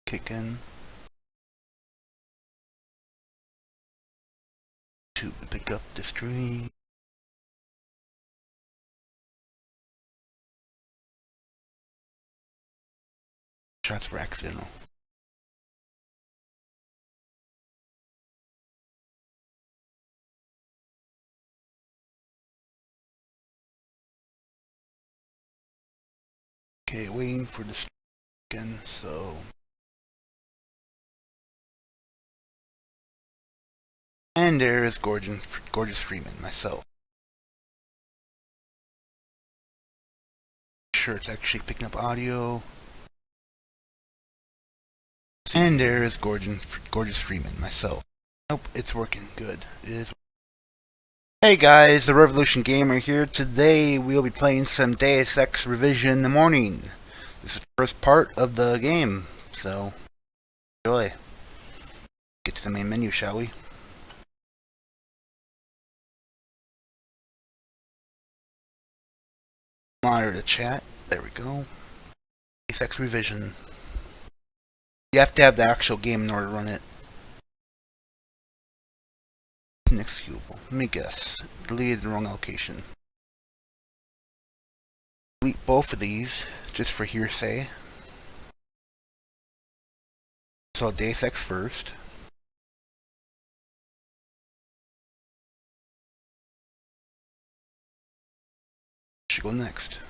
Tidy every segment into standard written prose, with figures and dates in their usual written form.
kick in to pick up the stream. Shots were accidental. Okay, waiting for the again, so. And there is Gorgeous Freeman, myself. Sure, it's actually picking up audio. And there is Gorgeous Freeman, myself. Nope, it's working good. It is. Hey guys, the Revolution Gamer here. Today we'll be playing some Deus Ex Revision in the morning. This is the first part of the game, so enjoy. Get to the main menu, shall we? Monitor the chat. There we go. Deus Ex Revision. You have to have the actual game in order to run it. Inexcusable. Let me guess. Deleted the wrong location. Delete both of these, just for hearsay. So Deus Ex first. Should go next.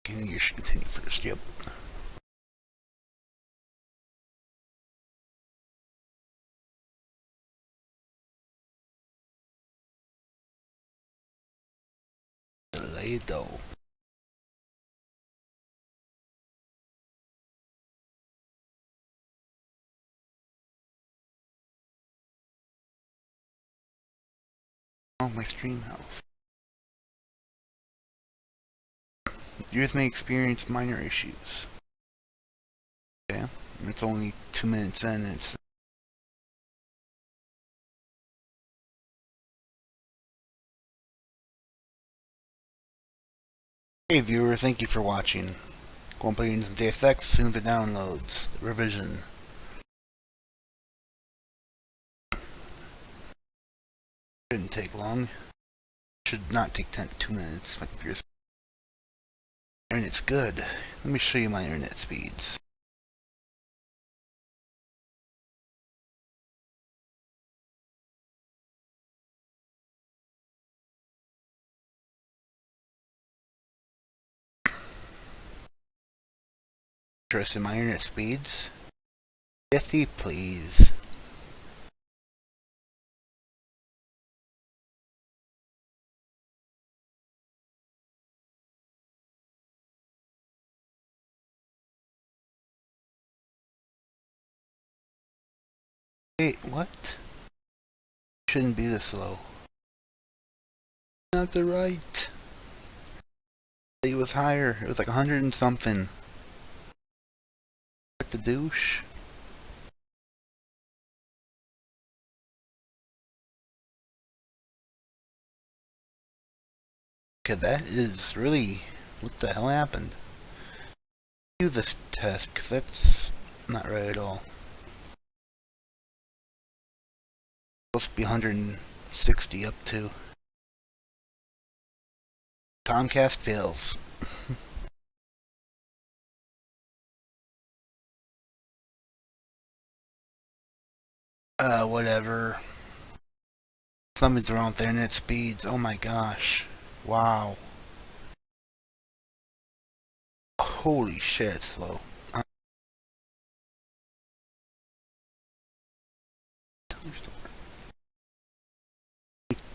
You should continue first, yep. Delay though. Oh, my stream house. Viewers may experience minor issues. Okay, it's only 2 minutes in. It's hey viewers, thank you for watching. Go and play into Deus Ex as soon as it downloads. Revision. Shouldn't take long. Should not take 2 minutes. My computer's internet's good. Let me show you my internet speeds. Interested in my internet speeds? 50, please. Wait, what? Shouldn't be this low. Not the right. It was higher. It was like 100 and something. Like the douche. Okay, that is really... What the hell happened? Do this test, because that's not right at all. Supposed to be 160 up to. Comcast fails. Whatever. Something's wrong with their internet speeds. Oh my gosh. Wow. Holy shit, it's slow.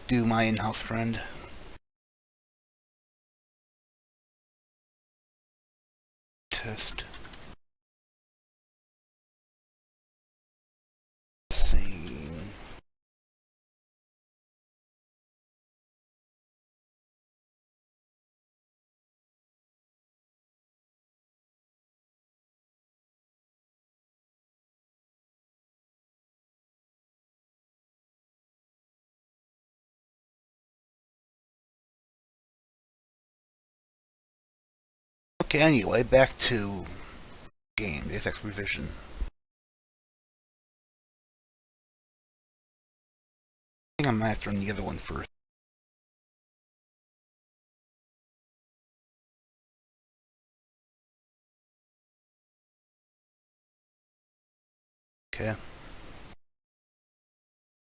Do my in-house friend. Test. Same. Okay, anyway, back to game, Deus Ex Revision. I think I might have to run the other one first. Okay.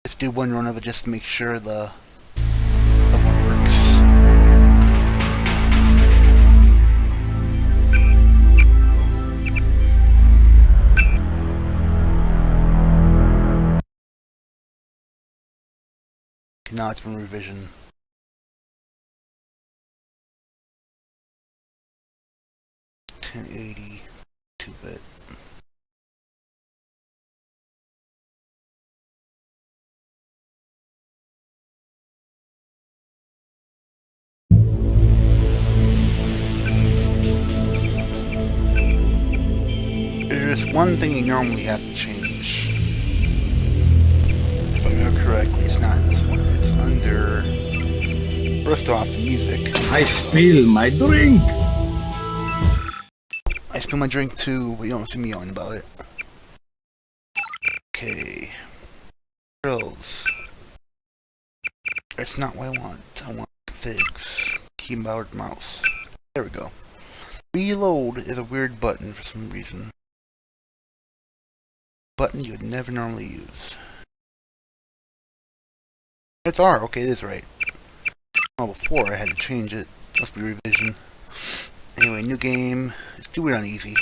Let's do one run of it just to make sure the one works. Okay, now it's been revision. 1080 2-bit. There's one thing you normally have to change. If I remember correctly, it's not in this one. It's under... First off, the music. I spill my drink! I spill my drink too, but you don't see me yelling about it. Okay. Controls. That's not what I want. I want figs. Keyboard, mouse. There we go. Reload is a weird button for some reason. Button you would never normally use. It's R. Okay, it is right. Oh, before I had to change it. Must be revision. Anyway, new game. Let's do it on easy.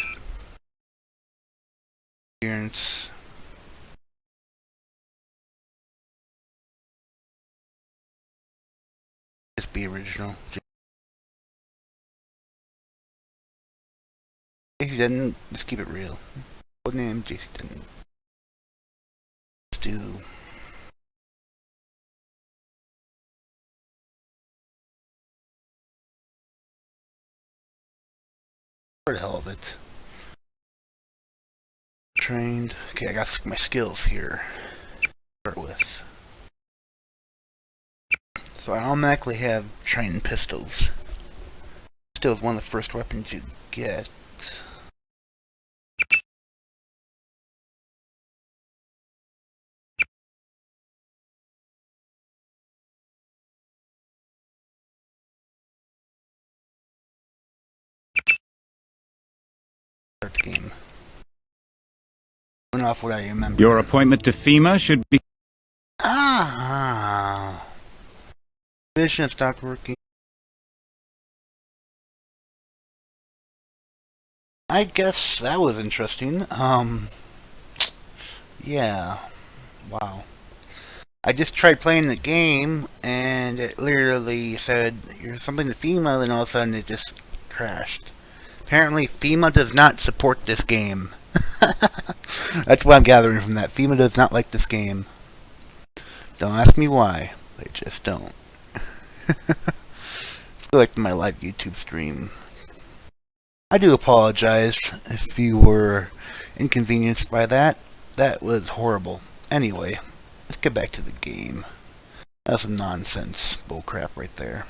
Appearance. Just be original. JC didn't. Just keep it real. What name? JC didn't. Let's do. For the hell of it. Trained. Okay, I got my skills here. Start with. So I automatically have trained pistols. Pistol is one of the first weapons you get. Start the game. Going off what I remember. Your appointment to FEMA should be... Ah! Vision have stopped working. I guess that was interesting. Yeah. Wow. I just tried playing the game, and it literally said, "Here's something to FEMA," and all of a sudden it just crashed. Apparently, FEMA does not support this game. That's what I'm gathering from that. FEMA does not like this game. Don't ask me why. They just don't. It's like my live YouTube stream. I do apologize if you were inconvenienced by that. That was horrible. Anyway, let's get back to the game. That's some nonsense bullcrap right there.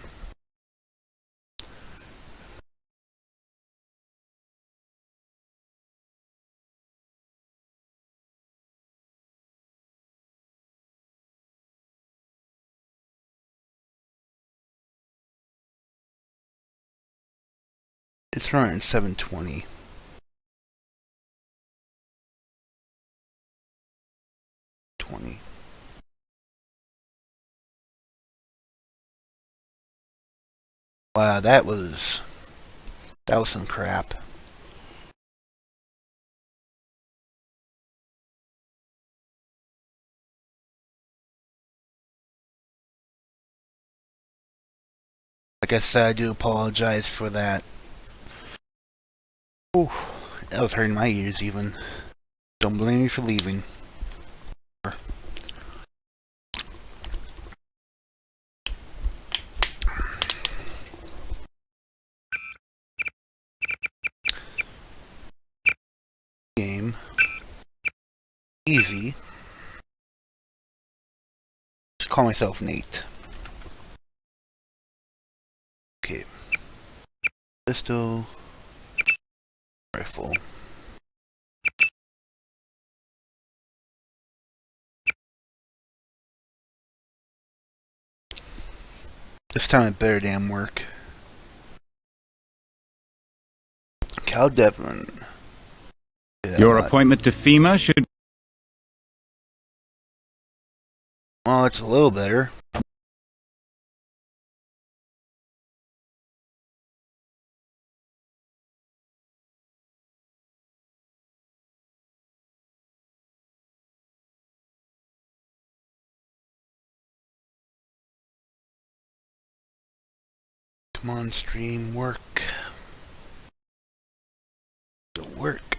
It's running 720. Wow, that was some crap. Like I said, I do apologize for that. Ooh, that was hurting my ears even. Don't blame me for leaving. Game. Easy. Just call myself Nate. Okay. Pistol. rifle. This time it better damn work. Cal Devlin. Your appointment to FEMA should... Well, it's a little better. Come on, stream, work. Work.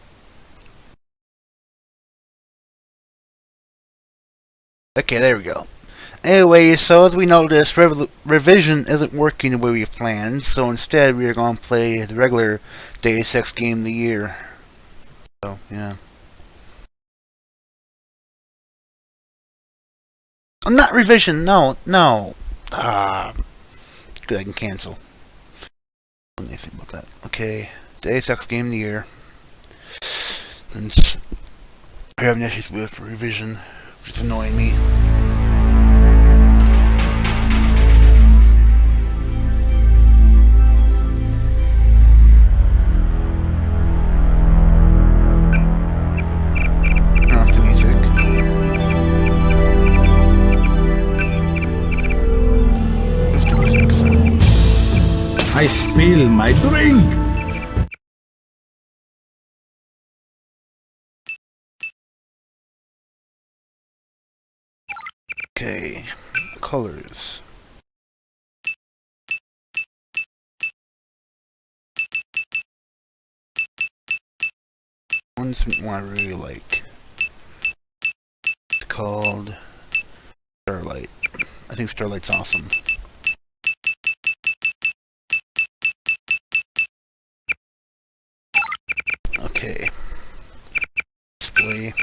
Okay, there we go. Anyway, so as we noticed, Revision isn't working the way we planned, so instead we are going to play the regular Deus Ex game of the year. So, yeah. I'm not Revision, no. Ah, good, I can cancel. Let me think about that. Okay, Deus Ex game of the year. Since we're having issues with Revision, which is annoying me. I spill my drink. Okay, colors. One I really like. It's called Starlight. I think Starlight's awesome. Okay. Display.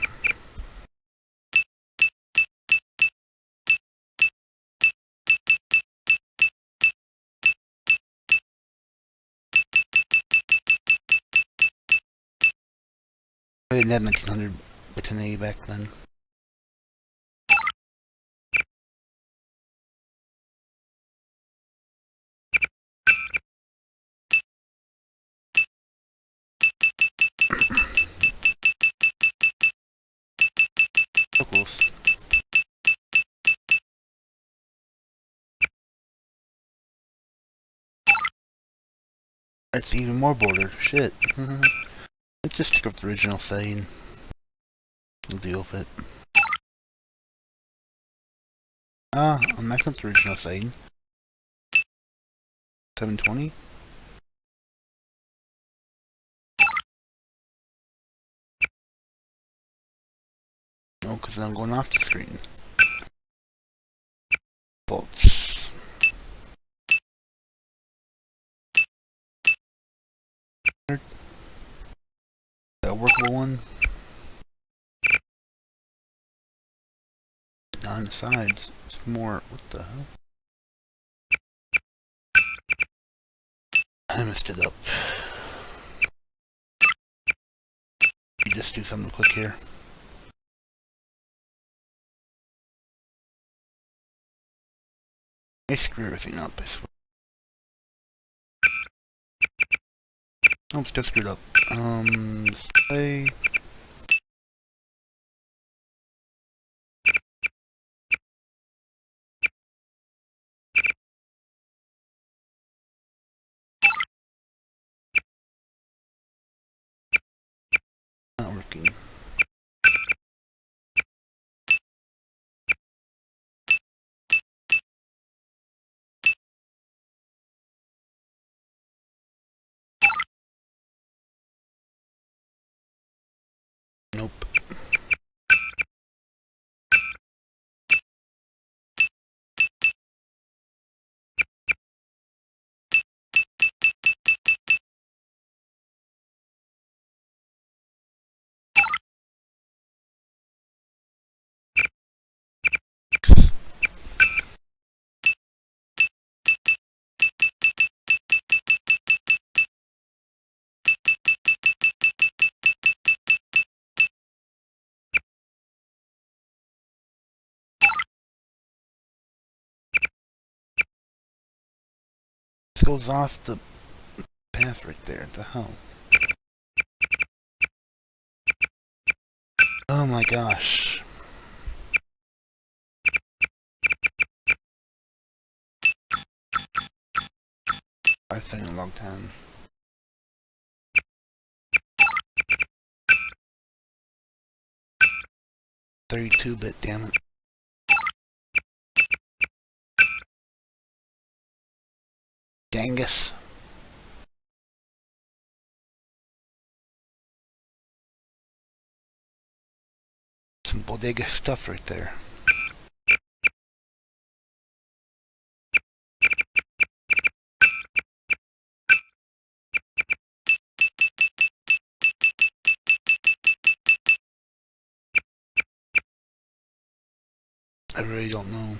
I didn't have 1900 by 1080 back then. So close. It's even more border. Shit. Let's just stick with the original setting. We'll deal with it. I'm maxing out the original setting. 720? No, because I'm going off the screen. Bolts. That a workable one? On the sides, it's more. What the hell? I messed it up. You just do something quick here. I screw everything up, I swear. Oh, it's just screwed up. Display. Not working. Nope. This goes off the path right there. The hell? Oh my gosh. I've been in a long time. 32-bit, damn it. Dangus. Some bodega stuff right there. I really don't know.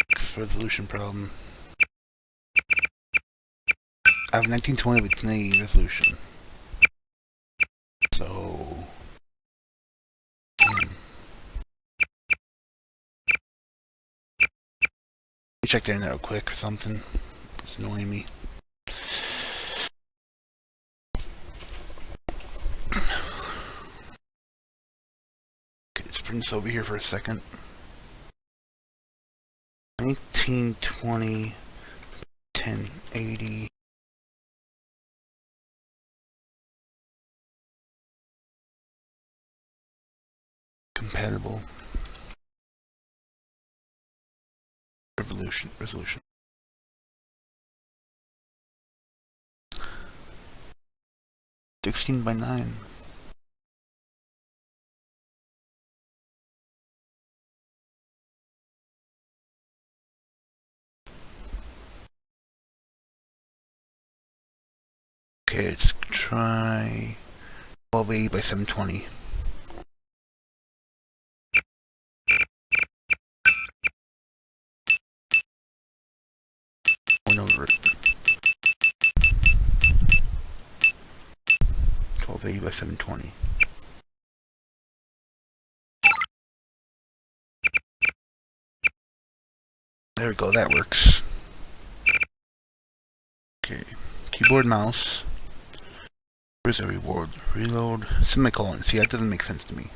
It's a resolution problem. I have 1920 with 1080 resolution. So... Let me check the internet real quick or something. It's annoying me. Okay, let's bring this over here for a second. 1920, 1080. Compatible. Resolution. (16:9). Okay, let's try 1280 by 720. Going over it. 1280 by 720. There we go, that works. Okay, keyboard, mouse. Where's the reward? Reload, semicolon. See, that doesn't make sense to me.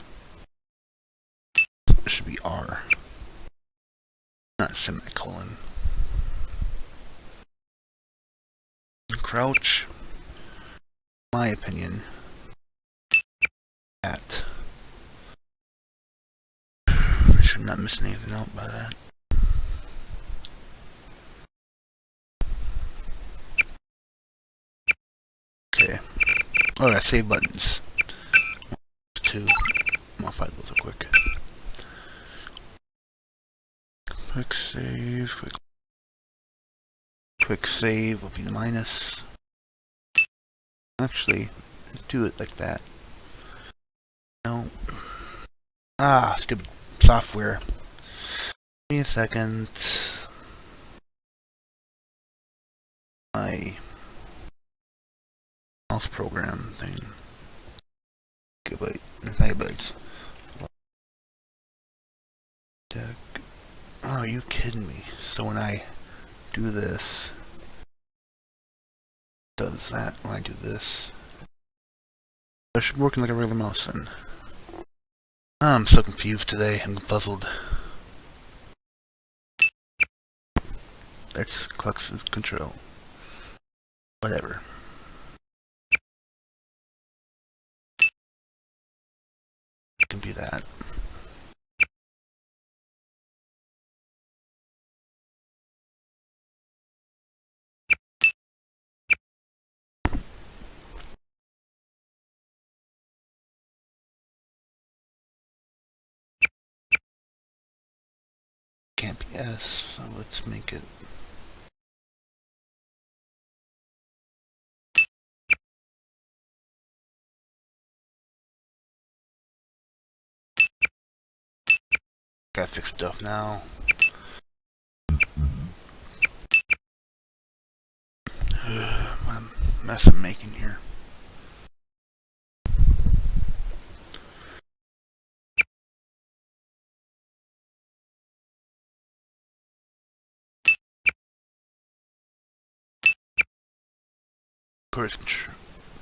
It should be R. Not semicolon. Crouch. My opinion. That. I should not miss anything out by that. Okay. Oh, yeah, save buttons. 2. Modify those real quick. Quick save. Quick save will be the minus. Actually, let's do it like that. No. Ah, stupid software. Give me a second. My mouse program thing. Gigabyte. Megabytes. Deck. Oh, are you kidding me? So when I do this, does that when I do this? I should be working like a regular mouse then. I'm so confused today. I'm puzzled. That's Clux's control. Whatever. Can be that. Can't be S, so let's make it. Gotta fix stuff now. What a mess I'm making here. course,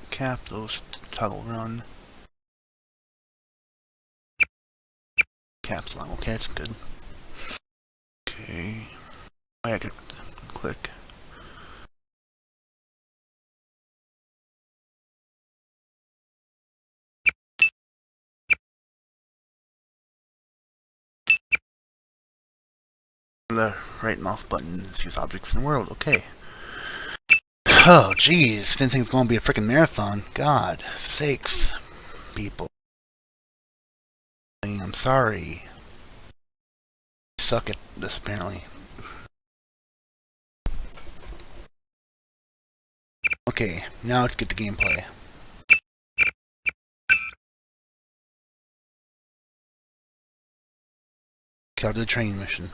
cap those, toggle run. Caps long. Okay, that's good. Okay. I can click. The right mouse button is use objects in the world. Okay. Oh, jeez. Didn't think it was going to be a freaking marathon. God sakes, people. I'm sorry. I suck at this, apparently. Okay, now let's get the gameplay. Okay, I'll do the training mission.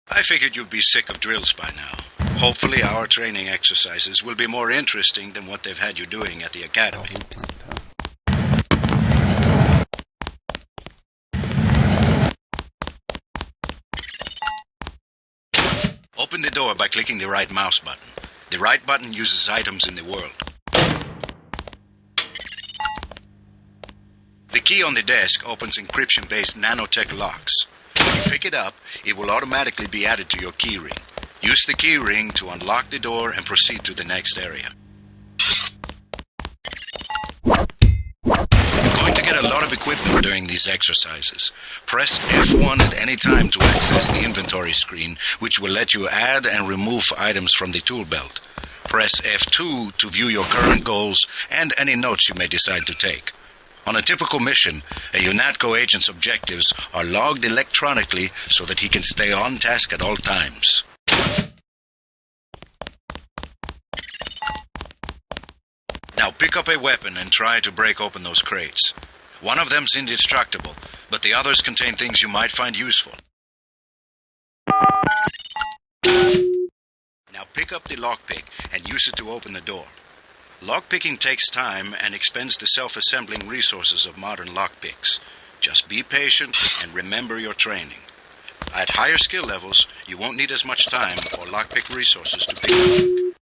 I figured you'd be sick of drills by now. Hopefully our training exercises will be more interesting than what they've had you doing at the academy. Open the door by clicking the right mouse button. The right button uses items in the world. The key on the desk opens encryption-based nanotech locks. When you pick it up, it will automatically be added to your keyring. Use the keyring to unlock the door and proceed to the next area. You're going to get a lot of equipment during these exercises. Press F1 at any time to access the inventory screen, which will let you add and remove items from the tool belt. Press F2 to view your current goals and any notes you may decide to take. On a typical mission, a UNATCO agent's objectives are logged electronically so that he can stay on task at all times. Now pick up a weapon and try to break open those crates. One of them's indestructible, but the others contain things you might find useful. Now pick up the lockpick and use it to open the door. Lockpicking takes time and expends the self-assembling resources of modern lockpicks. Just be patient and remember your training. At higher skill levels, you won't need as much time or lockpick resources to pick the lock.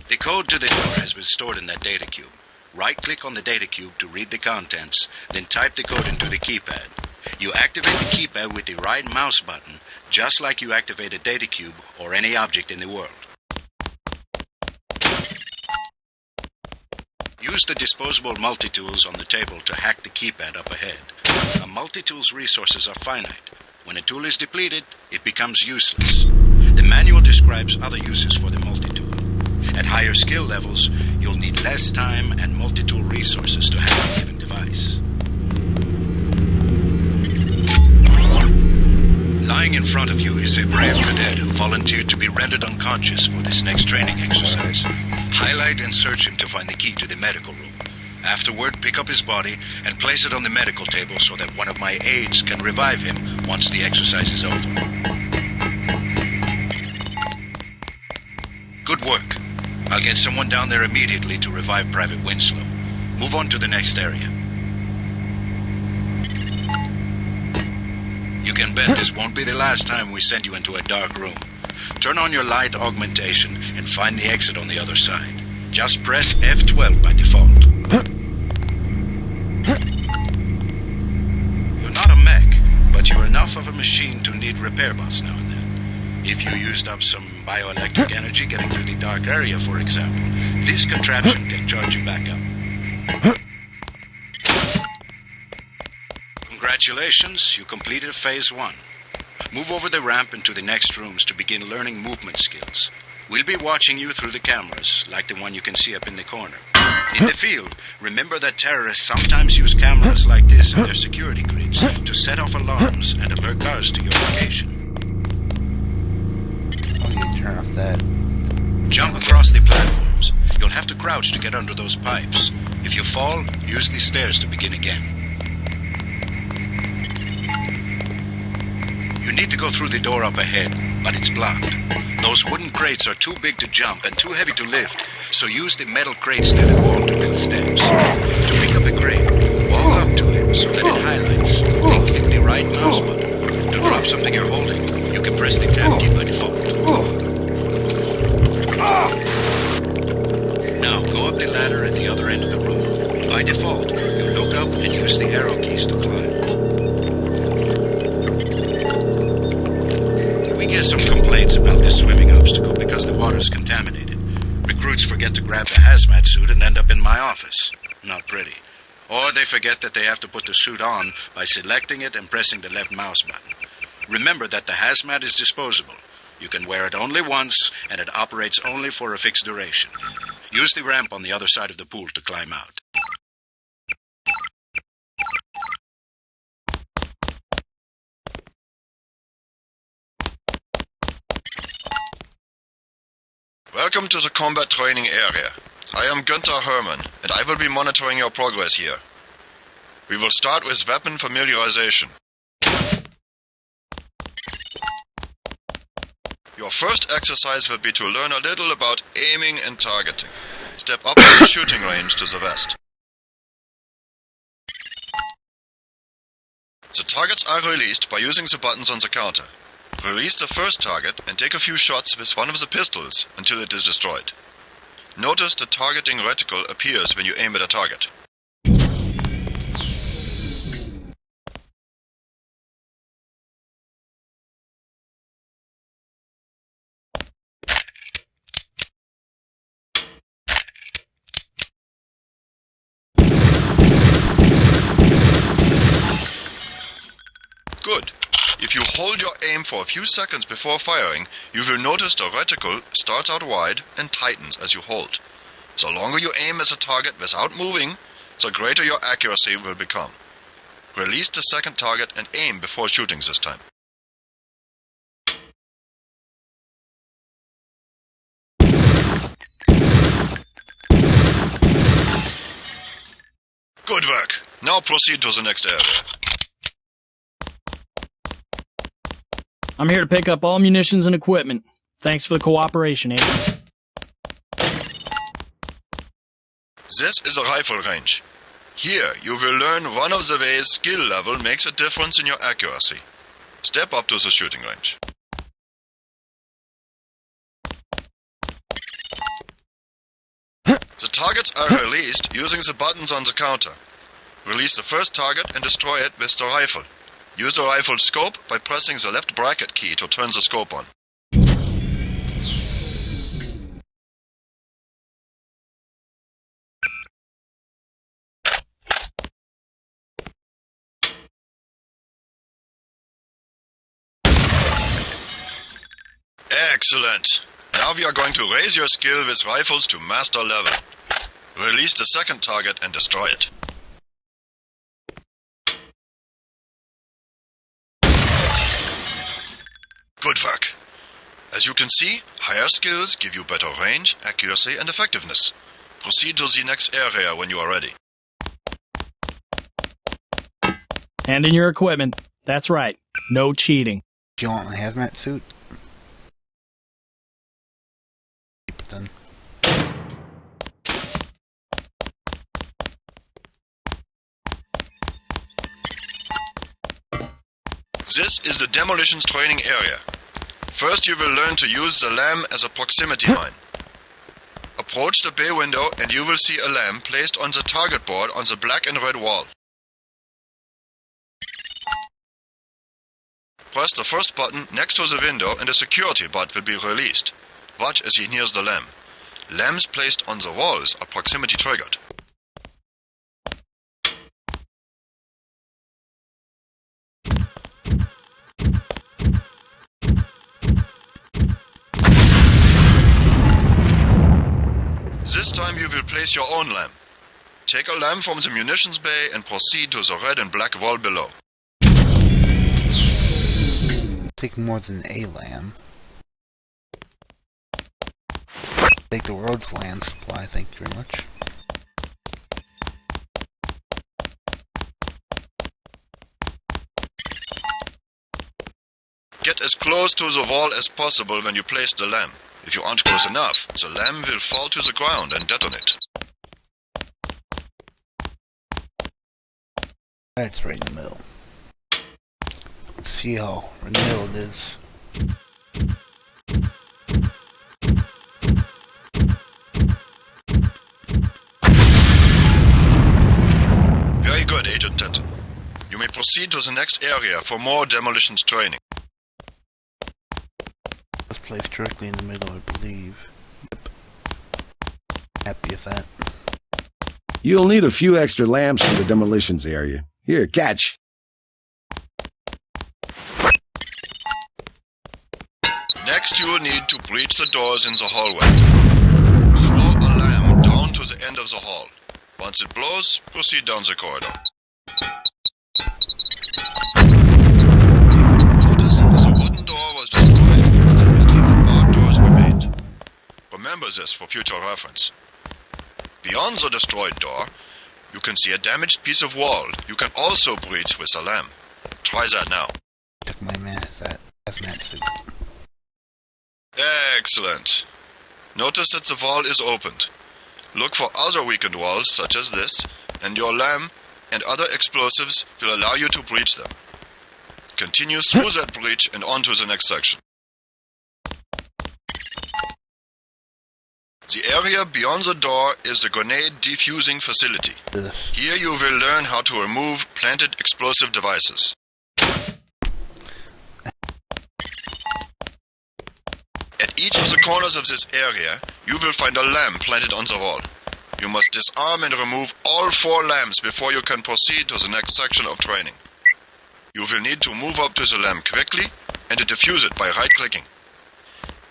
The code to the door has been stored in that data cube. Right-click on the data cube to read the contents, then type the code into the keypad. You activate the keypad with the right mouse button, just like you activate a data cube or any object in the world. Use the disposable multi-tools on the table to hack the keypad up ahead. A multi-tool's resources are finite. When a tool is depleted, it becomes useless. The manual describes other uses for the multi-tool. At higher skill levels, you'll need less time and multi-tool resources to hack a given device. Lying in front of you is a brave cadet who volunteered to be rendered unconscious for this next training exercise. Highlight and search him to find the key to the medical room. Afterward, pick up his body and place it on the medical table so that one of my aides can revive him once the exercise is over. Good work. I'll get someone down there immediately to revive Private Winslow. Move on to the next area. You can bet this won't be the last time we send you into a dark room. Turn on your light augmentation and find the exit on the other side. Just press F12 by default. You're not a mech, but you're enough of a machine to need repair bots now and then. If you used up some bioelectric energy getting through the dark area, for example, this contraption can charge you back up. Congratulations, you completed Phase 1. Move over the ramp into the next rooms to begin learning movement skills. We'll be watching you through the cameras, like the one you can see up in the corner. In the field, remember that terrorists sometimes use cameras like this in their security grids to set off alarms and alert guards to your location. Turn off that. Jump across the platforms. You'll have to crouch to get under those pipes. If you fall, use these stairs to begin again. You need to go through the door up ahead, but it's blocked. Those wooden crates are too big to jump and too heavy to lift, so use the metal crates near the wall to build steps. To pick up a crate, walk up to it so that it highlights, then click the right mouse button. drop something you're holding, you can press the tab key by default. Now, go up the ladder at the other end of the room. By default, you look up and use the arrow keys to climb. We get some complaints about this swimming obstacle because the water's contaminated. Recruits forget to grab the hazmat suit and end up in my office. Not pretty. Or they forget that they have to put the suit on by selecting it and pressing the left mouse button. Remember that the hazmat is disposable. You can wear it only once, and it operates only for a fixed duration. Use the ramp on the other side of the pool to climb out. Welcome to the combat training area. I am Günther Hermann, and I will be monitoring your progress here. We will start with weapon familiarization. Your first exercise will be to learn a little about aiming and targeting. Step up to the shooting range to the west. The targets are released by using the buttons on the counter. Release the first target and take a few shots with one of the pistols until it is destroyed. Notice the targeting reticle appears when you aim at a target. Good. If you hold your aim for a few seconds before firing, you will notice the reticle starts out wide and tightens as you hold. The longer you aim at a target without moving, the greater your accuracy will become. Release the second target and aim before shooting this time. Good work. Now proceed to the next area. I'm here to pick up all munitions and equipment. Thanks for the cooperation, Agent. This is a rifle range. Here, you will learn one of the ways skill level makes a difference in your accuracy. Step up to the shooting range. The targets are released using the buttons on the counter. Release the first target and destroy it with the rifle. Use the rifle's scope by pressing the left bracket key to turn the scope on. Excellent! Now we are going to raise your skill with rifles to master level. Release the second target and destroy it. Good work. As you can see, higher skills give you better range, accuracy, and effectiveness. Proceed to the next area when you are ready. Hand in your equipment. That's right. No cheating. Do you want my hazmat suit? Keep it then. This is the demolitions training area. First you will learn to use the lamp as a proximity mine. Approach the bay window and you will see a lamp placed on the target board on the black and red wall. Press the first button next to the window and a security bot will be released. Watch as he nears the lamp. Lamps placed on the walls are proximity triggered. This time you will place your own lamp. Take a lamp from the munitions bay and proceed to the red and black wall below. Take more than a lamb. Take the world's lamb supply, thank you very much. Get as close to the wall as possible when you place the lamp. If you aren't close enough, the lamp will fall to the ground and detonate. That's right in the middle. See how renewal it is. Very good, Agent Denton. You may proceed to the next area for more demolitions training. This place directly in the middle, I believe. Yep. Happy with that. You'll need a few extra lamps for the demolitions area. Here, catch. Next, you will need to breach the doors in the hallway. Throw a lamp down to the end of the hall. Once it blows, proceed down the corridor. Notice the wooden door was destroyed and the metal and bar doors remained. Remember this for future reference. Beyond the destroyed door, you can see a damaged piece of wall you can also breach with a lamp. Try that now. Took my hazmat suit. Excellent. Notice that the wall is opened. Look for other weakened walls such as this, and your lamp and other explosives will allow you to breach them. Continue through that breach and on to the next section. The area beyond the door is the grenade defusing facility. Here you will learn how to remove planted explosive devices. At each of the corners of this area, you will find a lamp planted on the wall. You must disarm and remove all 4 lamps before you can proceed to the next section of training. You will need to move up to the lamp quickly and to defuse it by right-clicking.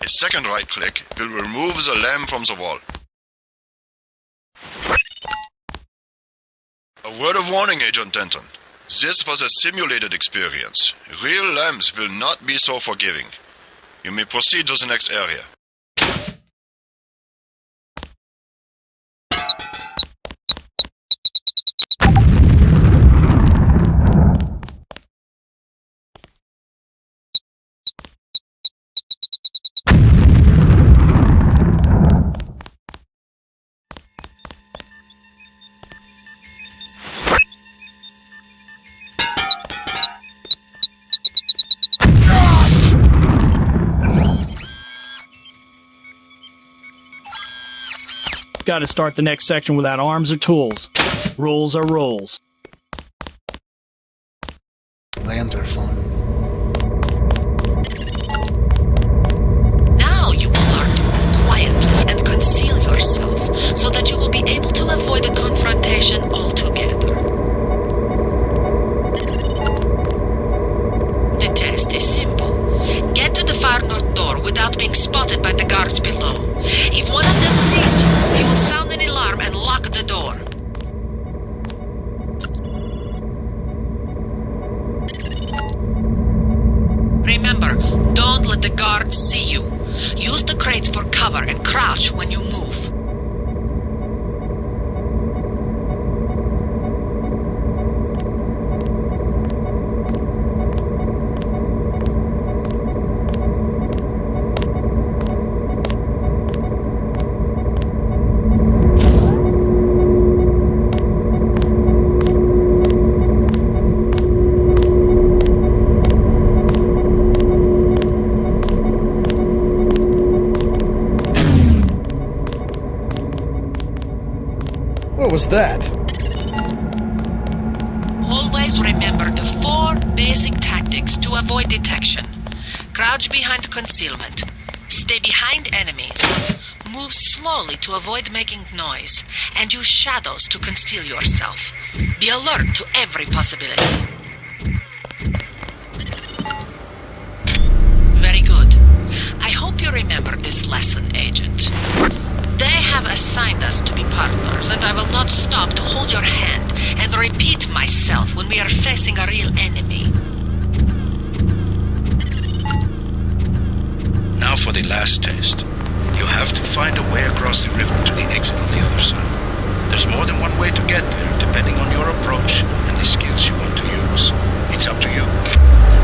A second right-click will remove the lamp from the wall. A word of warning, Agent Denton. This was a simulated experience. Real lamps will not be so forgiving. You may proceed to the next area. Gotta start the next section without arms or tools. Rules are rules. Lambs are fun. Now you will learn to move quietly and conceal yourself so that you will be able to avoid the confrontation altogether. The test is simple. Get to the far north door without being spotted by the guards below. If one of them sees you, he will sound an alarm and lock the door. Remember, don't let the guards see you. Use the crates for cover and crouch when you move. What was that? Always remember the 4 basic tactics to avoid detection. Crouch behind concealment. Stay behind enemies. Move slowly to avoid making noise. And use shadows to conceal yourself. Be alert to every possibility. Very good. I hope you remember this lesson, Agent. They have assigned us to be partners, and I will not stop to hold your hand and repeat myself when we are facing a real enemy. Now for the last test. You have to find a way across the river to the exit on the other side. There's more than one way to get there, depending on your approach and the skills you want to use. It's up to you.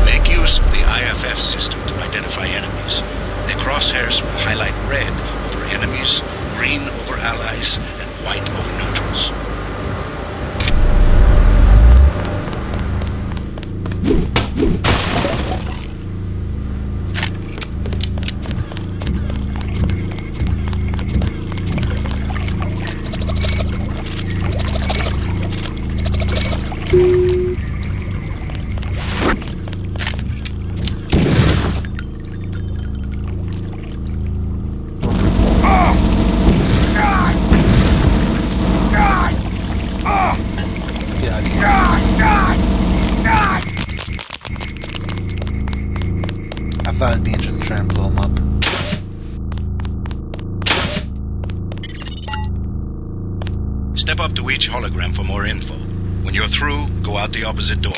Make use of the IFF system to identify enemies. The crosshairs will highlight red over enemies, green over allies, and white over neutrals. try and blow him up. Step up to each hologram for more info. When you're through, go out the opposite door.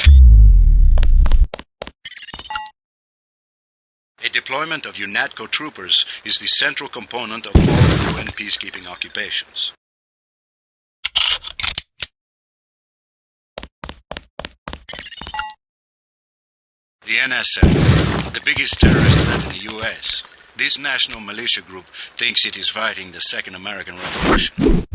A deployment of UNATCO troopers is the central component of all UN peacekeeping occupations. The NSF, the biggest terrorist threat in the US. This national militia group thinks it is fighting the Second American Revolution.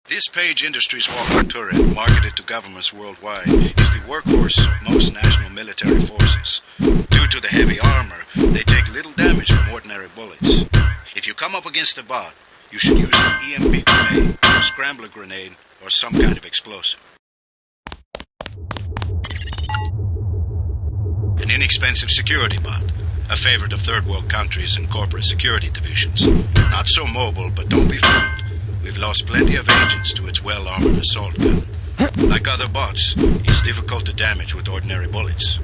This Page Industries walking turret, marketed to governments worldwide, is the workhorse of most national military forces. Due to the heavy armor, they take little damage from ordinary bullets. If you come up against a bot, you should use an EMP grenade, scrambler grenade, or some kind of explosive. An inexpensive security bot, a favorite of third world countries and corporate security divisions. Not so mobile, but don't be fooled. We've lost plenty of agents to its well-armored assault gun. Like other bots, it's difficult to damage with ordinary bullets.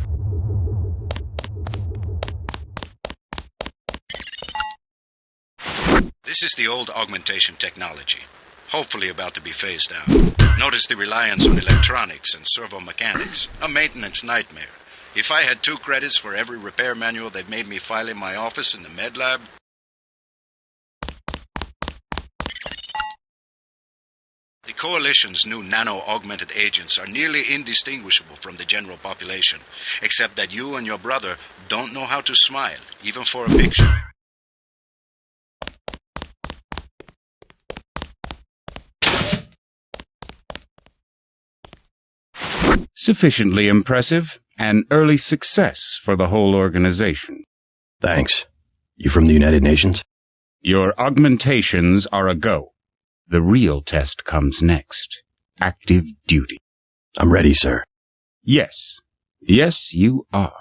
This is the old augmentation technology, hopefully about to be phased out. Notice the reliance on electronics and servo mechanics, a maintenance nightmare. If I had 2 credits for every repair manual they've made me file in my office in the med lab. The Coalition's new nano-augmented agents are nearly indistinguishable from the general population, except that you and your brother don't know how to smile, even for a picture. Sufficiently impressive. An early success for the whole organization. Thanks. You from the United Nations? Your augmentations are a go. The real test comes next. Active duty. I'm ready, sir. Yes. Yes, you are.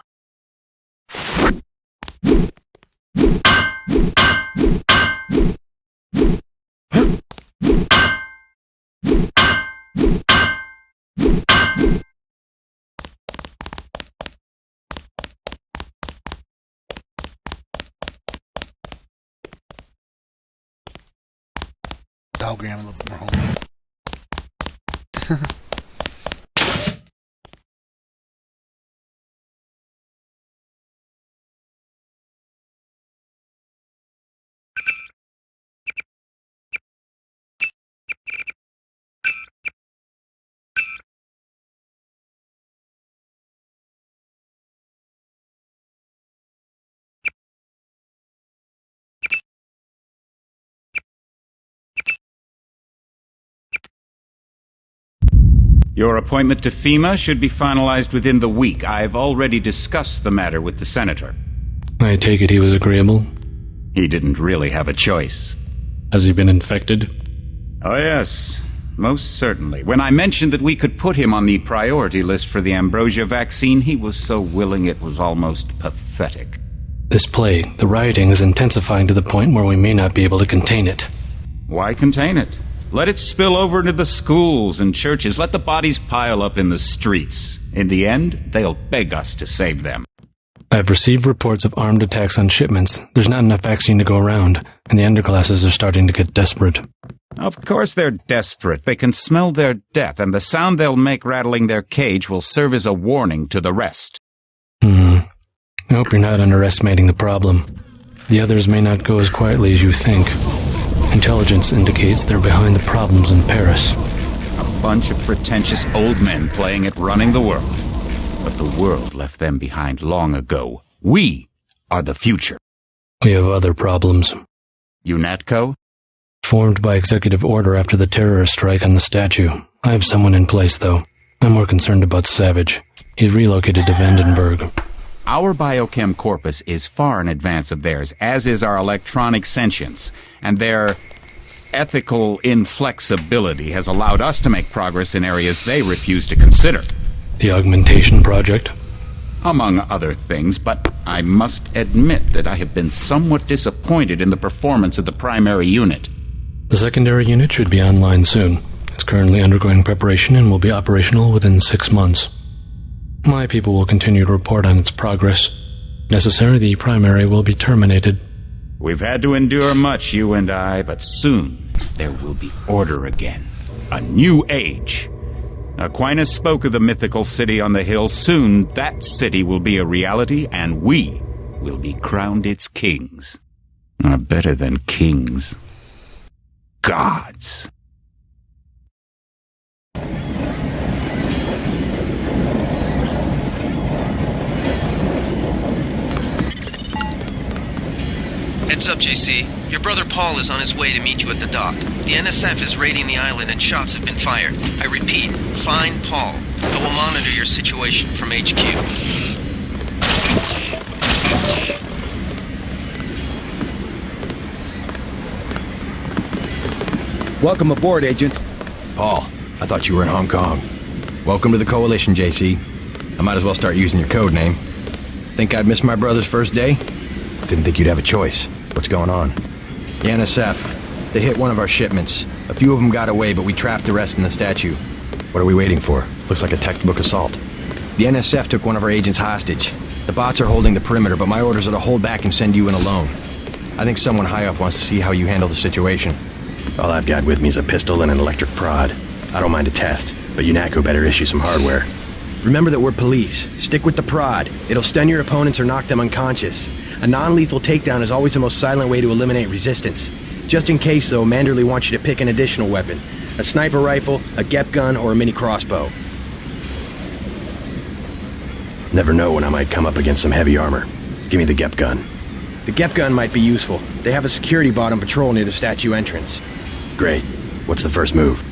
Hologram a little bit more homely. Your appointment to FEMA should be finalized within the week. I've already discussed the matter with the senator. I take it he was agreeable? He didn't really have a choice. Has he been infected? Oh yes, most certainly. When I mentioned that we could put him on the priority list for the ambrosia vaccine, he was so willing it was almost pathetic. This plague, the rioting is intensifying to the point where we may not be able to contain it. Why contain it? Let it spill over into the schools and churches. Let the bodies pile up in the streets. In the end, they'll beg us to save them. I've received reports of armed attacks on shipments. There's not enough vaccine to go around, and the underclasses are starting to get desperate. Of course they're desperate. They can smell their death, and the sound they'll make rattling their cage will serve as a warning to the rest. I hope you're not underestimating the problem. The others may not go as quietly as you think. Intelligence indicates they're behind the problems in Paris. A bunch of pretentious old men playing at running the world. But the world left them behind long ago. We are the future. We have other problems. UNATCO? Formed by executive order after the terrorist strike on the statue. I have someone in place, though. I'm more concerned about Savage. He's relocated to Vandenberg. Our biochem corpus is far in advance of theirs, as is our electronic sentience, and their ethical inflexibility has allowed us to make progress in areas they refuse to consider. The augmentation project? Among other things, but I must admit that I have been somewhat disappointed in the performance of the primary unit. The secondary unit should be online soon. It's currently undergoing preparation and will be operational within 6 months. My people will continue to report on its progress. If necessary, the primary will be terminated. We've had to endure much, you and I, but soon there will be order again. A new age. Aquinas spoke of the mythical city on the hill. Soon that city will be a reality, and we will be crowned its kings. Or better than kings. Gods. Heads up, JC. Your brother Paul is on his way to meet you at the dock. The NSF is raiding the island and shots have been fired. I repeat, find Paul. I will monitor your situation from HQ. Welcome aboard, Agent. Paul, I thought you were in Hong Kong. Welcome to the Coalition, JC. I might as well start using your code name. Think I'd miss my brother's first day? Didn't think you'd have a choice. What's going on? The NSF. They hit one of our shipments. A few of them got away, but we trapped the rest in the statue. What are we waiting for? Looks like a textbook assault. The NSF took one of our agents hostage. The bots are holding the perimeter, but my orders are to hold back and send you in alone. I think someone high up wants to see how you handle the situation. All I've got with me is a pistol and an electric prod. I don't mind a test, but UNATCO better issue some hardware. Remember that we're police. Stick with the prod. It'll stun your opponents or knock them unconscious. A non-lethal takedown is always the most silent way to eliminate resistance. Just in case, though, Manderley wants you to pick an additional weapon. A sniper rifle, a GEP gun, or a mini crossbow. Never know when I might come up against some heavy armor. Give me the GEP gun. The GEP gun might be useful. They have a security bot on patrol near the statue entrance. Great. What's the first move?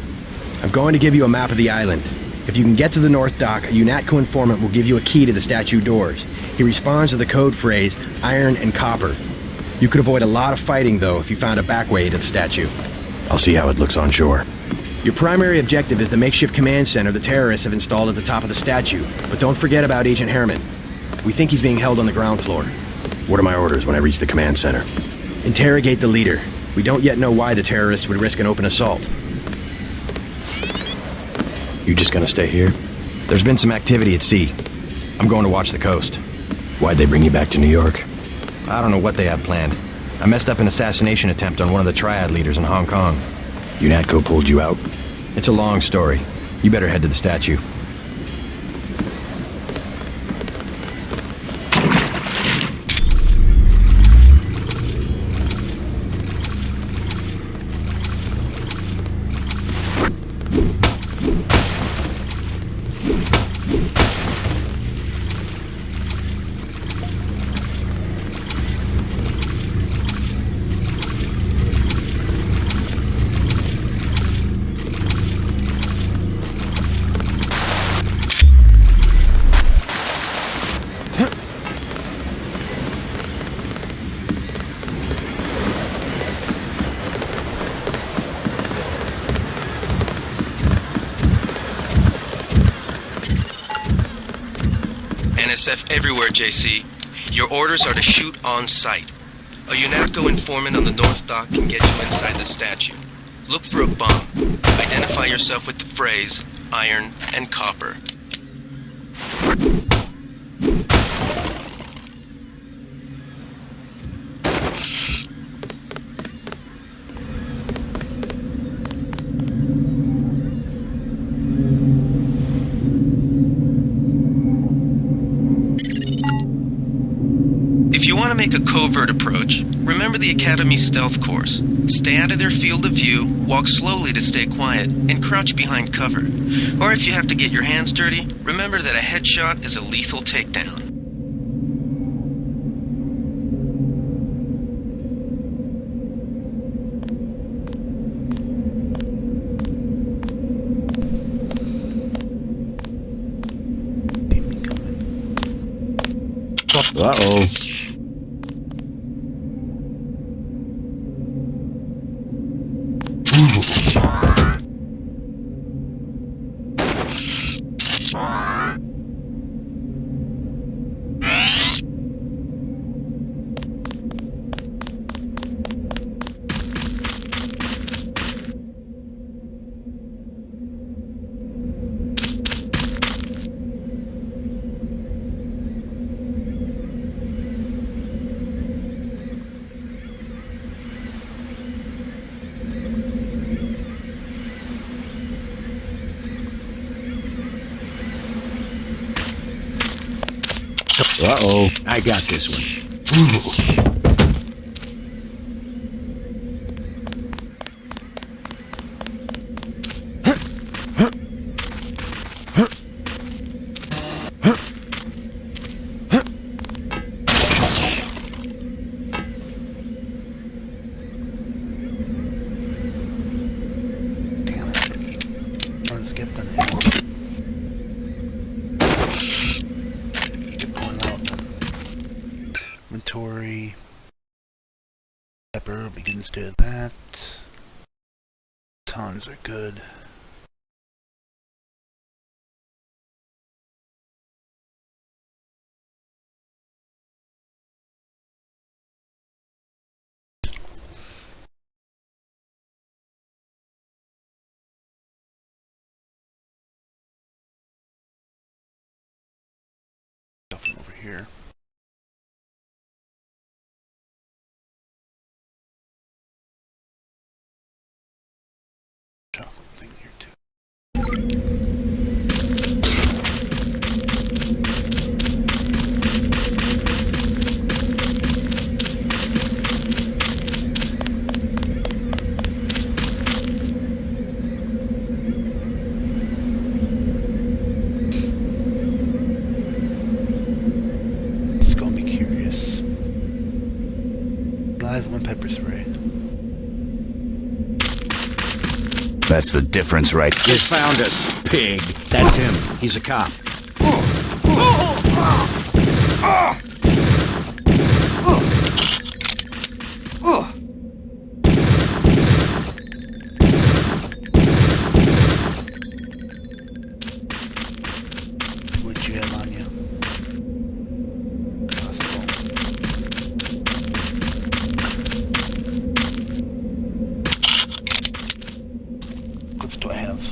I'm going to give you a map of the island. If you can get to the North Dock, a UNATCO informant will give you a key to the statue doors. He responds to the code phrase, iron and copper. You could avoid a lot of fighting, though, if you found a back way to the statue. I'll see how it looks on shore. Your primary objective is the makeshift command center the terrorists have installed at the top of the statue. But don't forget about Agent Herman. We think he's being held on the ground floor. What are my orders when I reach the command center? Interrogate the leader. We don't yet know why the terrorists would risk an open assault. You just gonna stay here? There's been some activity at sea. I'm going to watch the coast. Why'd they bring you back to New York? I don't know what they have planned. I messed up an assassination attempt on one of the Triad leaders in Hong Kong. UNATCO pulled you out? It's a long story. You better head to the statue. NSF everywhere, JC. Your orders are to shoot on sight. A UNATCO informant on the North Dock can get you inside the statue. Look for a bomb. Identify yourself with the phrase, iron and copper. If you want to make a covert approach, remember the Academy stealth course. Stay out of their field of view, walk slowly to stay quiet, and crouch behind cover. Or if you have to get your hands dirty, remember that a headshot is a lethal takedown. Uh-oh. Uh-oh, I got this one. Inventory. Pepper begins to that. Tons are good. Stuff over here. Thing here too. It's gonna be curious. Live one pepper spray. That's the difference, right? You found us, pig. That's him. He's a cop. What'd you have on you? What do I have?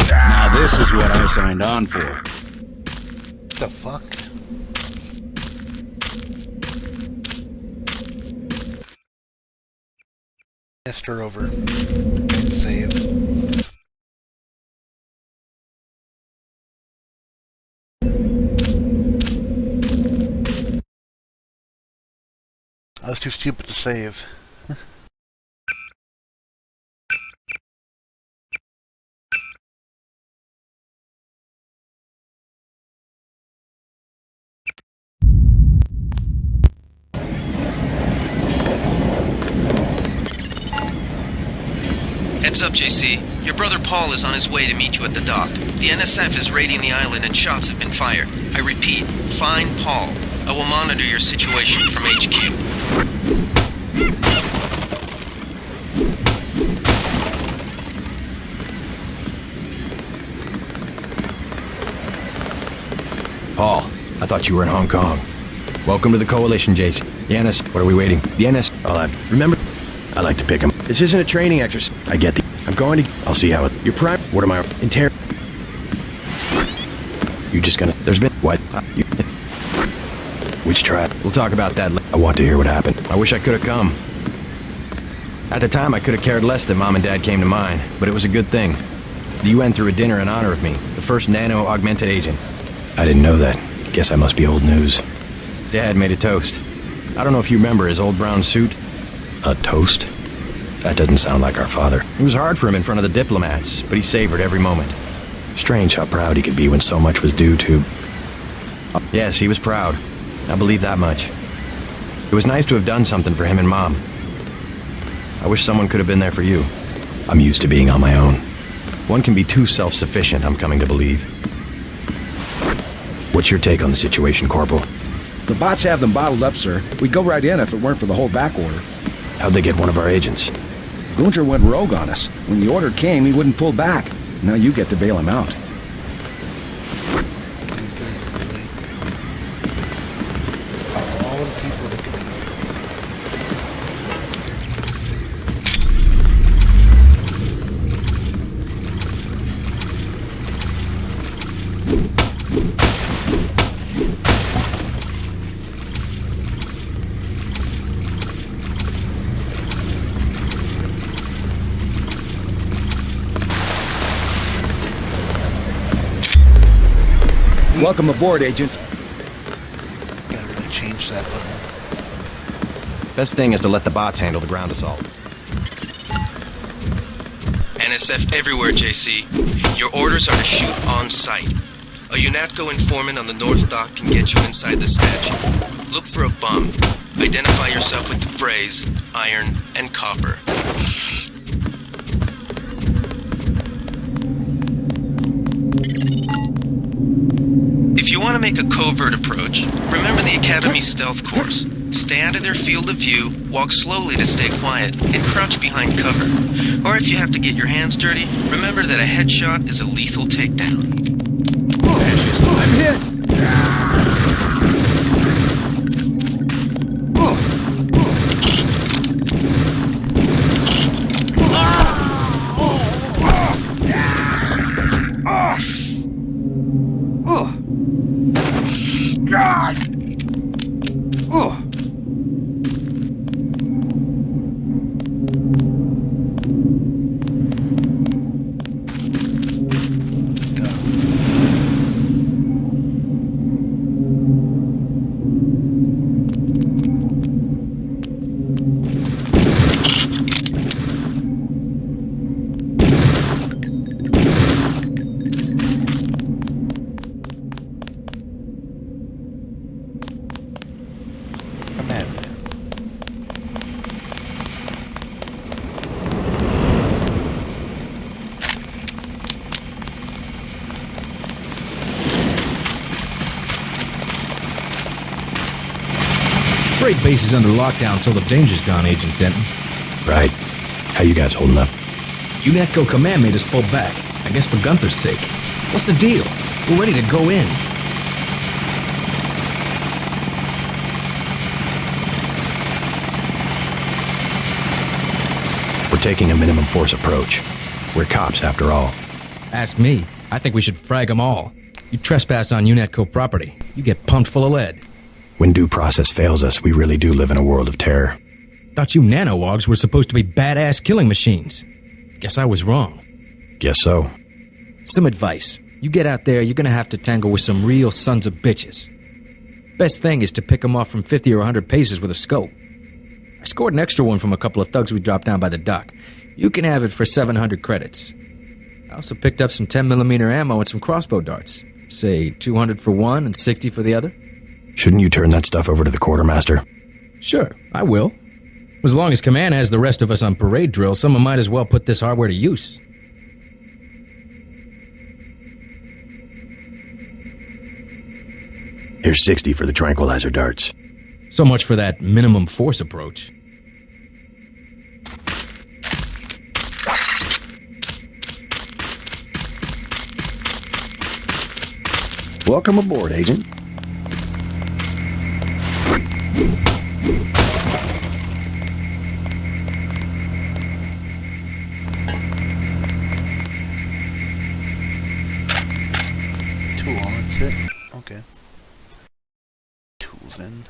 Now this is what I signed on for. What the fuck? Test her over. And save. I was too stupid to save. Heads up, JC. Your brother Paul is on his way to meet you at the dock. The NSF is raiding the island and shots have been fired. I repeat, find Paul. I will monitor your situation from HQ. Paul, I thought you were in Hong Kong. Welcome to the Coalition, JC. Yanis, what are we waiting? Yanis, I'll have... Remember, I like to pick him. This isn't a training exercise. I get the... I'm going to... I'll see how it... Your prime... What am I... You just gonna... There's been... What? You... Which tribe? We'll talk about that later. I want to hear what happened. I wish I could have come. At the time, I could have cared less that Mom and Dad came to mind, but it was a good thing. The UN threw a dinner in honor of me, the first nano-augmented agent. I didn't know that. Guess I must be old news. Dad made a toast. I don't know if you remember his old brown suit. A toast? That doesn't sound like our father. It was hard for him in front of the diplomats, but he savored every moment. Strange how proud he could be when so much was due to... Yes, he was proud. I believe that much. It was nice to have done something for him and Mom. I wish someone could have been there for you. I'm used to being on my own. One can be too self-sufficient, I'm coming to believe. What's your take on the situation, Corporal? The bots have them bottled up, sir. We'd go right in if it weren't for the whole back order. How'd they get one of our agents? Gunter went rogue on us. When the order came, he wouldn't pull back. Now you get to bail him out. All the people that can... Welcome aboard, Agent. Gotta really change that button. Best thing is to let the bots handle the ground assault. NSF everywhere, JC. Your orders are to shoot on sight. A UNATCO informant on the North Dock can get you inside the statue. Look for a bum. Identify yourself with the phrase, iron and copper. If you want to make a covert approach, remember the Academy stealth course. Stay out of their field of view, walk slowly to stay quiet, and crouch behind cover. Or if you have to get your hands dirty, remember that a headshot is a lethal takedown. I'm hit! God! Oh! Freight base is under lockdown till the danger's gone, Agent Denton. Right. How you guys holding up? UNATCO command made us pull back. I guess for Gunther's sake. What's the deal? We're ready to go in. We're taking a minimum force approach. We're cops, after all. Ask me. I think we should frag them all. You trespass on UNATCO property, you get pumped full of lead. When due process fails us, we really do live in a world of terror. Thought you nanowogs were supposed to be badass killing machines. Guess I was wrong. Guess so. Some advice. You get out there, you're gonna have to tangle with some real sons of bitches. Best thing is to pick them off from 50 or 100 paces with a scope. I scored an extra one from a couple of thugs we dropped down by the dock. You can have it for 700 credits. I also picked up some 10mm ammo and some crossbow darts. Say 200 for one and 60 for the other. Shouldn't you turn that stuff over to the quartermaster? Sure, I will. As long as Command has the rest of us on parade drill, someone might as well put this hardware to use. Here's 60 for the tranquilizer darts. So much for that minimum force approach. Welcome aboard, Agent. Tool on, that's it. Okay. Tools in.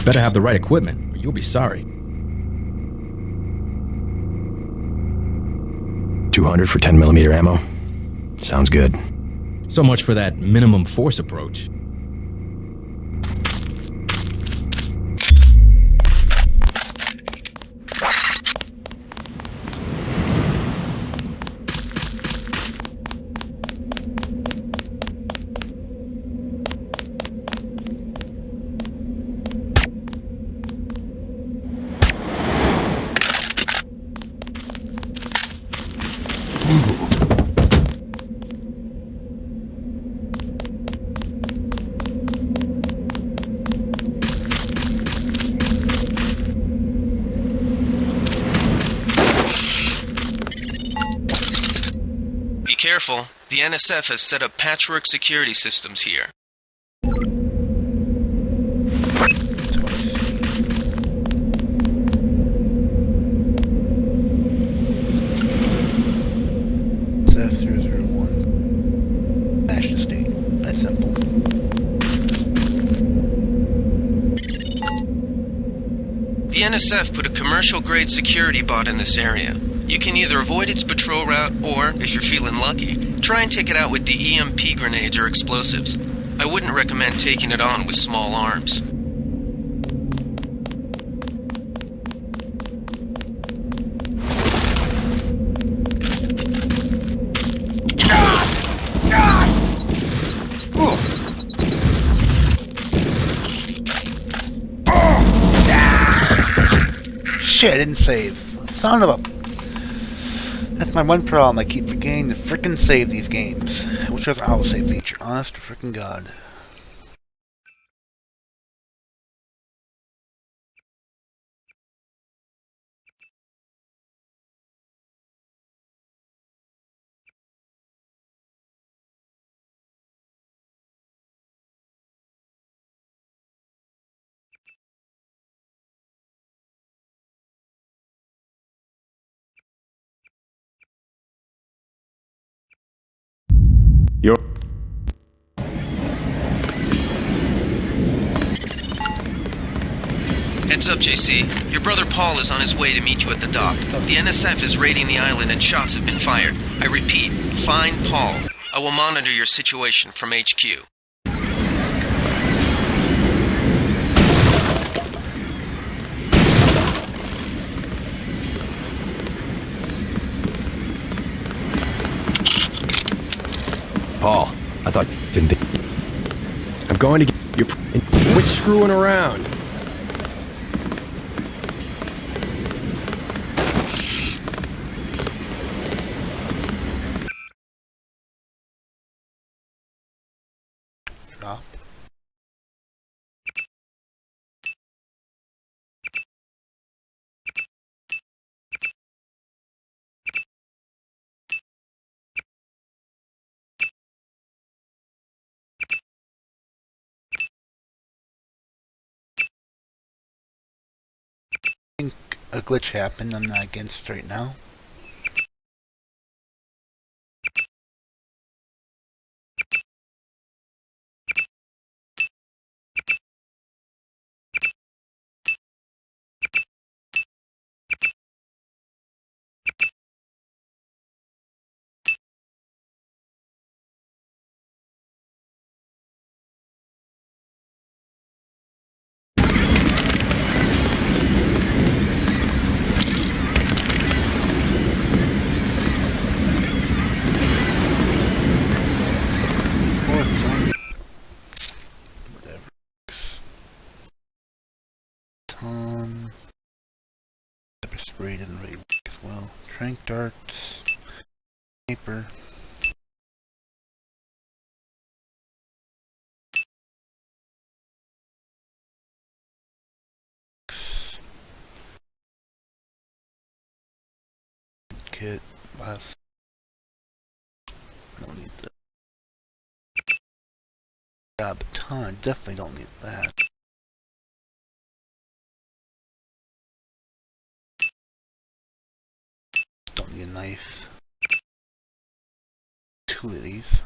Better have the right equipment, or you'll be sorry. 200 for 10mm ammo. Sounds good. So much for that minimum force approach. Be careful. The NSF has set up patchwork security systems here. F001. National state. That's simple. The NSF put a commercial-grade security bot in this area. You can either avoid its patrol route, or, if you're feeling lucky, try and take it out with the EMP grenades or explosives. I wouldn't recommend taking it on with small arms. Shit, I didn't save. Son of a... That's my one problem. I keep forgetting to frickin' save these games. Which has an autosave feature. Honest to frickin' God. Yo. Heads up, JC. Your brother Paul is on his way to meet you at the dock. The NSF is raiding the island and shots have been fired. I repeat, find Paul. I will monitor your situation from HQ. Paul, I thought... Didn't think... I'm going to get... You're... Quit screwing around. Drop. I think a glitch happened. I'm not against it right now. Whatever. Pepper spray doesn't really work as well. Trank darts. Sniper. Kit. Last. I don't need that. Yeah, baton. Definitely don't need that. Don't need a knife. Two of these.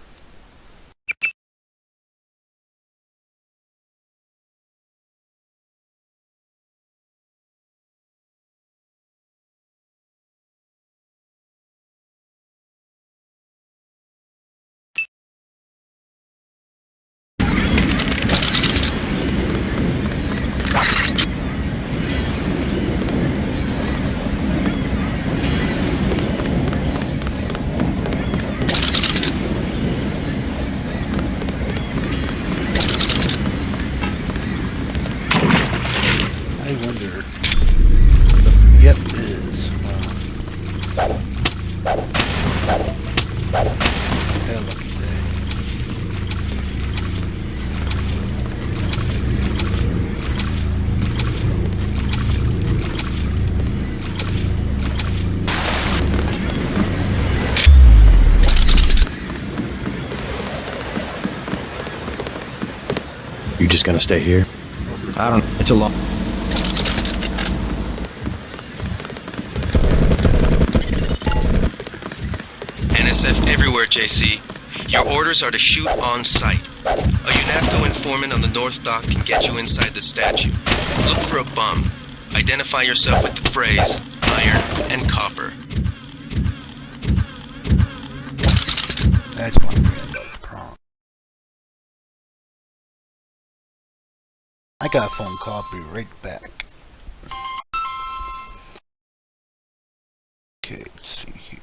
You just gonna stay here? I don't... It's a long... NSF everywhere, JC. Your orders are to shoot on sight. A UNATCO informant on the North Dock can get you inside the statue. Look for a bum. Identify yourself with the phrase, iron and copper. That's one thing about the prompt. I got a phone call. I'll be right back. Okay, let's see here.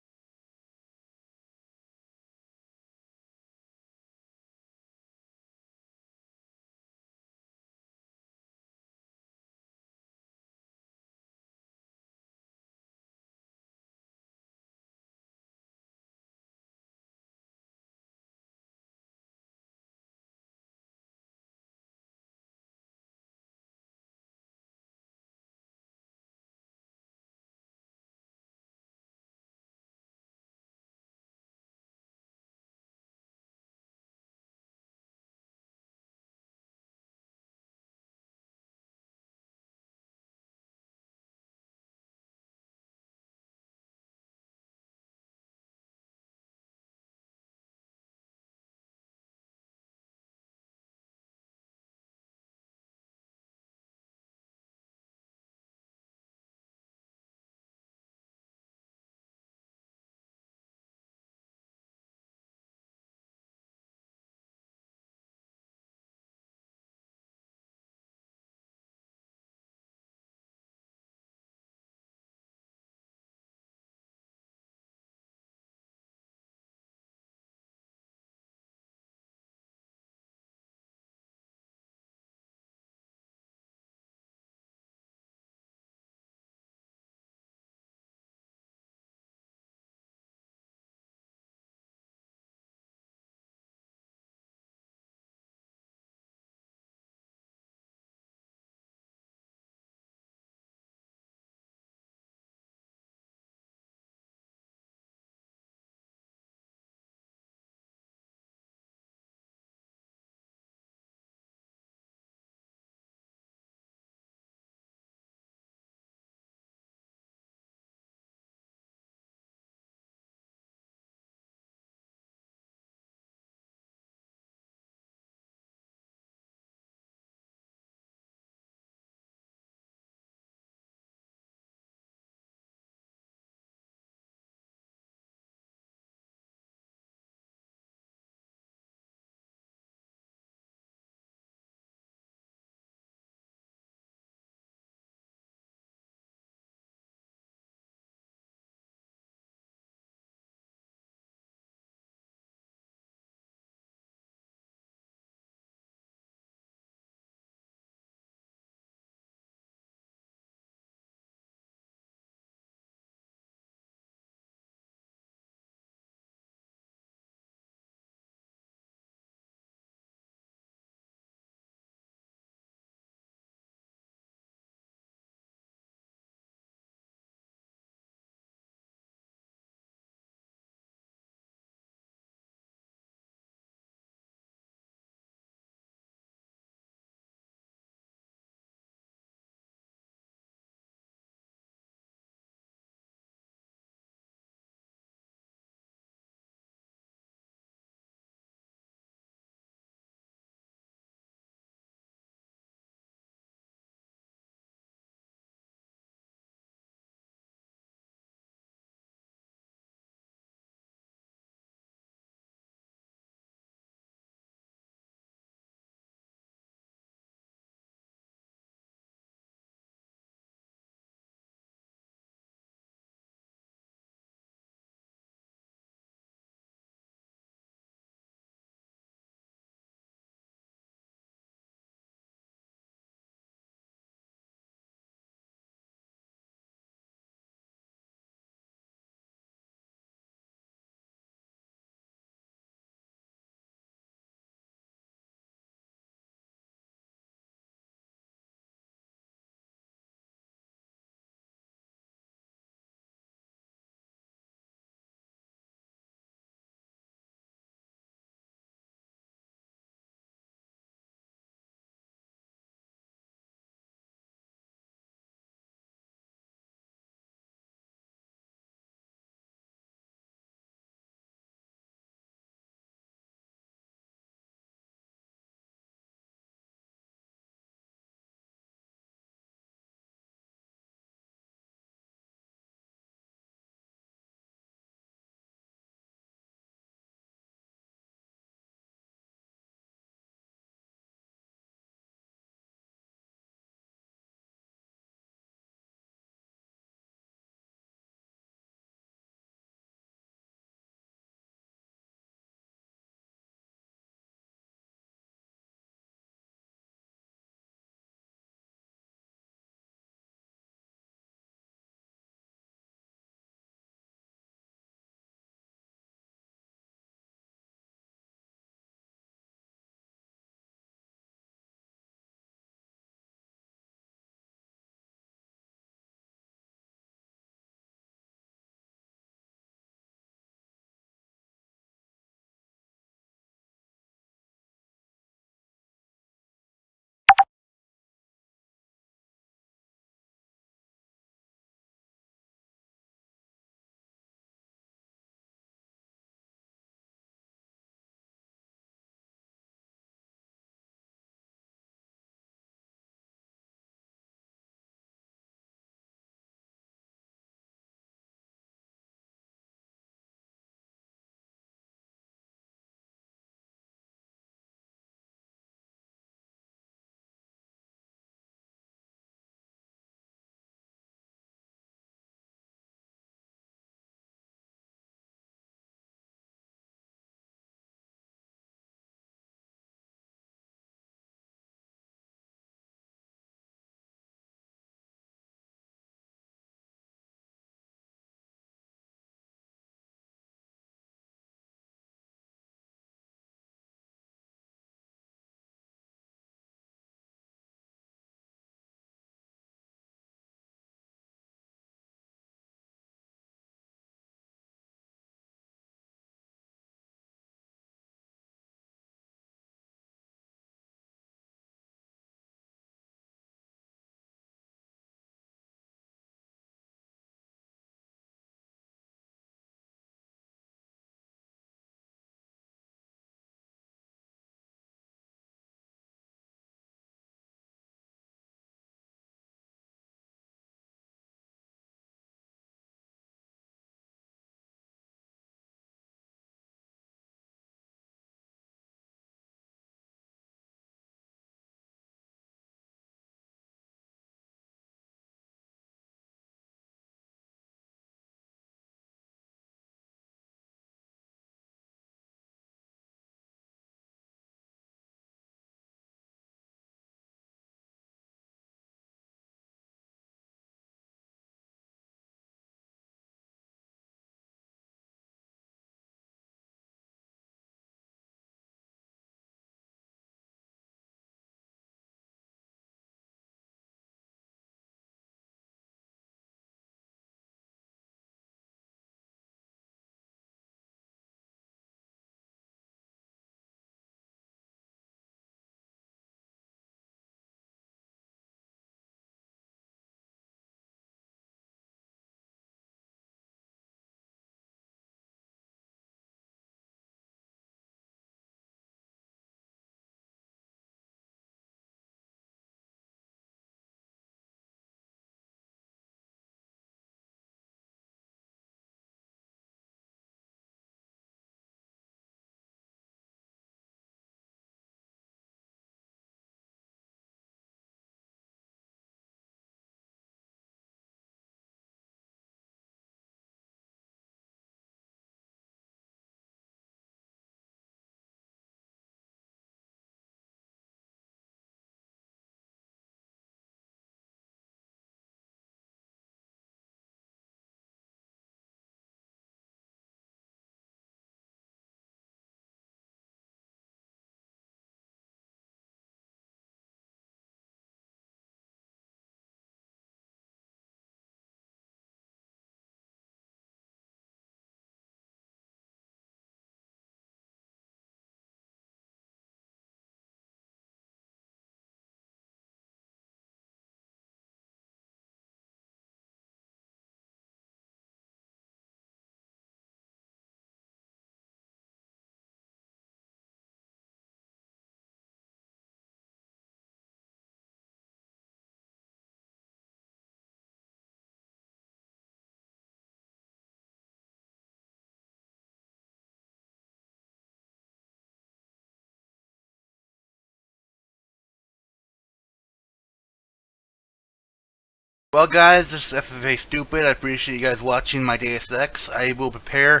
Well guys, this is FFA Stupid. I appreciate you guys watching my Deus Ex. I will prepare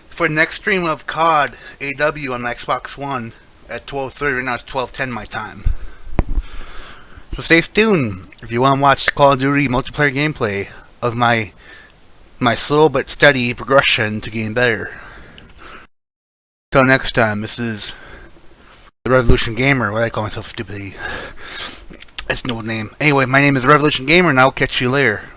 for the next stream of COD AW on my Xbox One at 12:30. Right now it's 12:10 my time. So stay tuned if you want to watch Call of Duty multiplayer gameplay of my slow but steady progression to getting better. Till next time, this is the Revolution Gamer. What I call myself stupidly. That's no name. Anyway, my name is Revolution Gamer, and I'll catch you later.